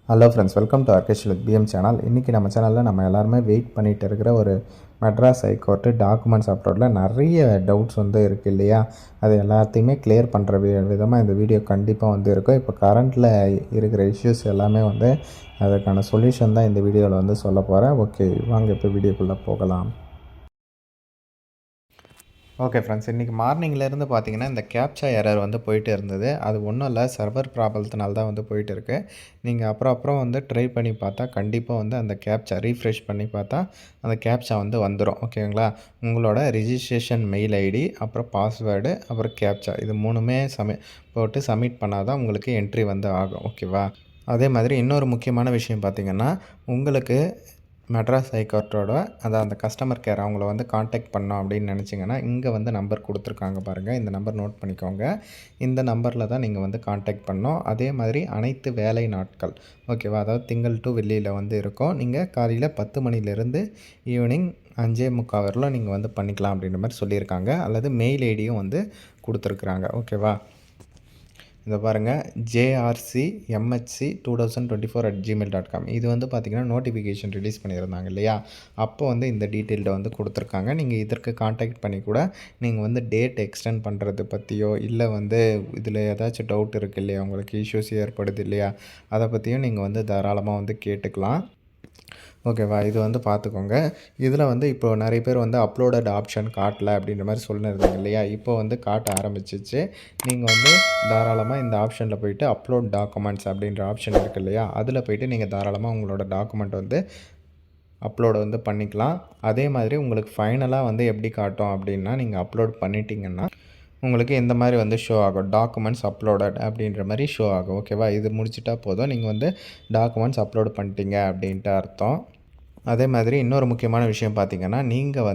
Hello friends, welcome to Arkesh with PM channel. இன்றைக்கி நம்ம சேனலில் நம்ம எல்லாருமே வெயிட் பண்ணிகிட்டு இருக்கிற ஒரு மெட்ராஸ் ஹைகோர்ட்டு டாக்குமெண்ட்ஸ் அப்லோடில் நிறைய டவுட்ஸ் இருக்குது இல்லையா? அது எல்லாத்தையுமே கிளியர் பண்ணுற விதமாக இந்த வீடியோ கண்டிப்பாக இருக்கும். இப்போ கரண்ட்டில் இருக்கிற இஷ்யூஸ் எல்லாமே அதுக்கான சொல்யூஷன் தான் இந்த வீடியோவில் சொல்ல போகிறேன். ஓகே, வாங்க இப்போ வீடியோக்குள்ளே போகலாம். ஓகே ஃப்ரெண்ட்ஸ், இன்றைக்கி மார்னிங்லேருந்து பார்த்தீங்கன்னா இந்த கேப்சா எரர் போயிட்டு இருந்தது. அது ஒன்றும் இல்லை, சர்வர் ப்ராப்ளத்தினால தான் போயிட்டு இருக்குது. நீங்கள் அப்புறம் ட்ரை பண்ணி பார்த்தா கண்டிப்பாக அந்த கேப்சா ரீஃப்ரெஷ் பண்ணி பார்த்தா அந்த கேப்சா வந்துடும். ஓகேங்களா? உங்களோட ரிஜிஸ்ட்ரேஷன் மெயில் ஐடி, அப்புறம் பாஸ்வேர்டு, அப்புறம் கேப்சா இது மூணுமே போட்டு சப்மிட் பண்ணால் தான் உங்களுக்கு என்ட்ரி ஆகும். ஓகேவா? அதே மாதிரி இன்னொரு முக்கியமான விஷயம் பார்த்திங்கன்னா, உங்களுக்கு மெட்ராஸ் ஹைகோர்ட்டோட அந்த கஸ்டமர் கேர் அவங்கள காண்டாக்ட் பண்ணோம் அப்படின்னு நினச்சிங்கன்னா, இங்கே நம்பர் கொடுத்துருக்காங்க பாருங்கள். இந்த நம்பர் நோட் பண்ணிக்கோங்க. இந்த நம்பரில் தான் நீங்கள் காண்டாக்ட் பண்ணோம். அதே மாதிரி அனைத்து வேலை நாட்கள், ஓகேவா? அதாவது திங்கள் டு வெள்ளியில் இருக்கும். நீங்கள் காலையில் 10 மணிலேருந்து ஈவினிங் 5:45 வரலாம் நீங்கள் பண்ணிக்கலாம் அப்படின்ற மாதிரி சொல்லியிருக்காங்க. அல்லது மெயில் ஐடியும் கொடுத்துருக்குறாங்க. ஓகேவா? இதை பாருங்கள், jrcmhc2024@gmail.com. இது பார்த்திங்கன்னா நோட்டிஃபிகேஷன் ரிலீஸ் பண்ணியிருந்தாங்க இல்லையா? அப்போ இந்த டீட்டெயில்ட கொடுத்துருக்காங்க. நீங்கள் இதற்கு காண்டாக்ட் பண்ணி கூட நீங்கள் டேட் எக்ஸ்டெண்ட் பண்ணுறது பற்றியோ, இல்லை இதில் ஏதாச்சும் டவுட் இருக்குது இல்லையா, உங்களுக்கு இஷ்யூஸ் ஏற்படுது இல்லையா, அதை பற்றியும் நீங்கள் தாராளமாக கேட்டுக்கலாம். ஓகேவா? இது பார்த்துக்கோங்க. இதில் இப்போது நிறைய பேர் அப்லோடட் ஆப்ஷன் காட்டல அப்படின்ற மாதிரி சொல்லியிருந்தீங்க இல்லையா? இப்போ காட்ட ஆரம்பிச்சிச்சு. நீங்கள் தாராளமாக இந்த ஆப்ஷனில் போய்ட்டு அப்லோட் டாக்குமெண்ட்ஸ் அப்படின்ற ஆப்ஷன் இருக்குது இல்லையா? அதில் போய்ட்டு நீங்கள் தாராளமாக உங்களோட டாக்குமெண்ட் அப்லோடு பண்ணிக்கலாம். அதே மாதிரி உங்களுக்கு ஃபைனலாக எப்படி காட்டும் அப்படின்னா, நீங்கள் அப்லோட் பண்ணிட்டீங்கன்னா உங்களுக்கு இந்த மாதிரி ஷோ ஆகும். டாக்குமெண்ட்ஸ் அப்லோடட் அப்படின்ற மாதிரி ஷோ ஆகும். ஓகேவா? இது முடிச்சிட்டா போதும், நீங்கள் டாக்குமெண்ட்ஸ் அப்லோட் பண்ணிட்டீங்க அப்படின்ட்டு அர்த்தம். அதே மாதிரி இன்னொரு முக்கியமான விஷயம் பார்த்திங்கன்னா, நீங்கள்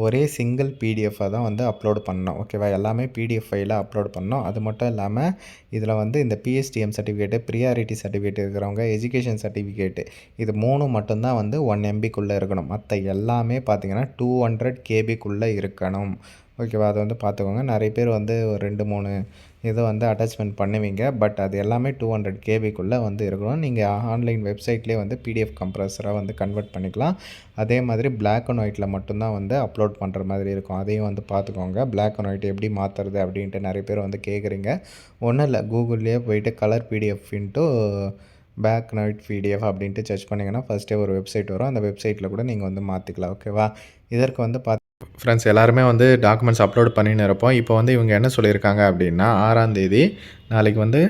ஒரே சிங்கிள் பிடிஎஃபாக தான் அப்லோட் பண்ணணும். ஓகேவா? எல்லாமே பிடிஎஃப் ஃபைலாக அப்லோட் பண்ணணும். அது மட்டும் இல்லாமல் இதில் இந்த பிஎஸ்டிஎம் சர்டிஃபிகேட்டு, ப்ரியாரிட்டி சர்டிஃபிகேட் இருக்கிறவங்க, எஜுகேஷன் சர்டிஃபிகேட்டு, இது 3 மட்டும்தான் 1 MBக்குள்ளே இருக்கணும். மற்ற எல்லாமே பார்த்திங்கன்னா 200 KBக்குள்ளே இருக்கணும். ஓகேவா? அதை பார்த்துக்கோங்க. நிறைய பேர் ஒரு 2, 3 இதை அட்டாச்மெண்ட் பண்ணுவீங்க. பட் அது எல்லாமே 200 KBக்குள்ளே இருக்கணும். நீங்கள் ஆன்லைன் வெப்சைட்லேயே பிடிஎஃப் கம்ப்ரஸராக கன்வெர்ட் பண்ணிக்கலாம். அதே மாதிரி பிளாக் அண்ட் ஒயிட்டில் மட்டும்தான் அப்லோட் பண்ணுற மாதிரி இருக்கும். அதையும் பார்த்துக்கோங்க. பிளாக் அண்ட் ஒயிட் எப்படி மாற்றுறது அப்படின்ட்டு நிறைய பேர் கேட்குறீங்க. ஒன்றும் இல்லை, கூகுள்லேயே போயிட்டு colour PDF into black and white PDF அப்படின்ட்டு சர்ச் பண்ணிங்கன்னா ஃபஸ்ட்டே ஒரு வெப்சைட் வரும். அந்த வெப்சைட்டில் கூட நீங்கள் மாற்றிக்கலாம். ஓகேவா? இதற்கு ஃப்ரெண்ட்ஸ், எல்லாருமே டாக்குமெண்ட்ஸ் அப்லோட் பண்ணின்னு இருப்போம். இப்போ இவங்க என்ன சொல்லியிருக்காங்க அப்படின்னா, 6ஆம் தேதி நாளைக்கு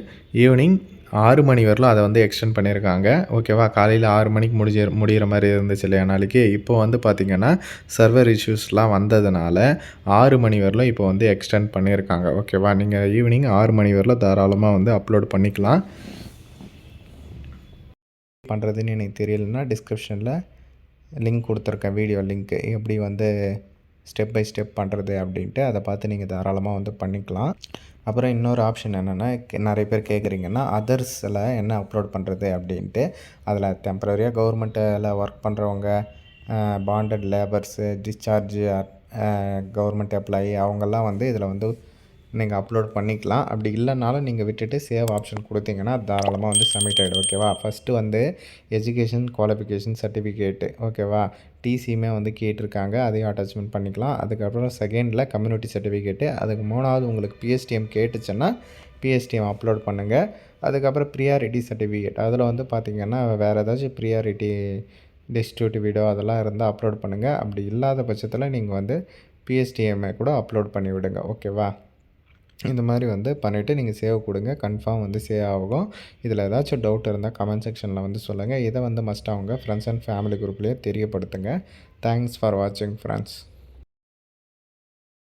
ஈவினிங் 6 மணி வரலும் அதை எக்ஸ்டெண்ட் பண்ணியிருக்காங்க. ஓகேவா? காலையில் 6 மணிக்கு முடிகிற மாதிரி இருந்துச்சு இல்லையா நாளைக்கு. இப்போ பார்த்திங்கன்னா சர்வர் இஷ்யூஸ்லாம் வந்ததுனால 6 மணி வரலும் இப்போ எக்ஸ்டெண்ட் பண்ணியிருக்காங்க. ஓகேவா? நீங்கள் ஈவினிங் 6 மணி வரலும் தாராளமாக அப்லோட் பண்ணிக்கலாம். பண்ணுறதுன்னு எனக்கு தெரியலன்னா டிஸ்கிரிப்ஷனில் லிங்க் கொடுத்துருக்கேன், வீடியோ லிங்க்கு, எப்படி ஸ்டெப் பை ஸ்டெப் பண்ணுறது அப்படின்ட்டு. அதை பார்த்து நீங்கள் தாராளமாக பண்ணிக்கலாம். அப்புறம் இன்னொரு ஆப்ஷன் என்னென்னா, நிறைய பேர் கேட்குறீங்கன்னா அதர்ஸில் என்ன அப்லோட் பண்ணுறது அப்படின்ட்டு. அதில் டெம்பரரியாக கவர்மெண்ட்டில் ஒர்க் பண்ணுறவங்க, bonded labours, discharge, government employee அவங்கெல்லாம் இதில் நீங்கள் அப்லோட் பண்ணிக்கலாம். அப்படி இல்லைனாலும் நீங்கள் விட்டுட்டு சேவ் ஆப்ஷன் கொடுத்தீங்கன்னா தாராளமாக சப்மிட் ஆகிடும். ஓகேவா? ஃபஸ்ட்டு எஜுகேஷன் குவாலிஃபிகேஷன் சர்டிஃபிகேட்டு, ஓகேவா, டிசியுமே கேட்டிருக்காங்க, அதையும் அட்டாச்மெண்ட் பண்ணிக்கலாம். அதுக்கப்புறம் செகண்டில் கம்யூனிட்டி சர்டிஃபிகேட்டு, அதுக்கு 3வது உங்களுக்கு பிஎஸ்டிஎம் கேட்டுச்சுன்னா பிஎஸ்டிஎம் அப்லோட் பண்ணுங்கள். அதுக்கப்புறம் ப்ரியாரிட்டி சர்டிஃபிகேட், அதில் பார்த்திங்கன்னா வேறு ஏதாச்சும் ப்ரியாரிட்டி டிஸ்ட்ரிபியூட் வீடியோ அதெல்லாம் இருந்தால் அப்லோட் பண்ணுங்கள். அப்படி இல்லாத பட்சத்தில் நீங்கள் பிஎஸ்டிஎம்ஐ கூட அப்லோட் பண்ணி விடுங்க. ஓகேவா? இந்த மாதிரி பண்ணிவிட்டு நீங்கள் சேவ் கொடுங்க. கன்ஃபார்ம் சேவ் ஆகும். இதில் ஏதாச்சும் டவுட் இருந்தால் கமெண்ட் செக்ஷனில் சொல்லுங்கள். இதை மஸ்ட் அவங்க ஃப்ரெண்ட்ஸ் அண்ட் ஃபேமிலி குரூப்லேயே தெரியப்படுத்துங்க. தேங்க்ஸ் ஃபார் வாட்சிங் ஃப்ரெண்ட்ஸ்.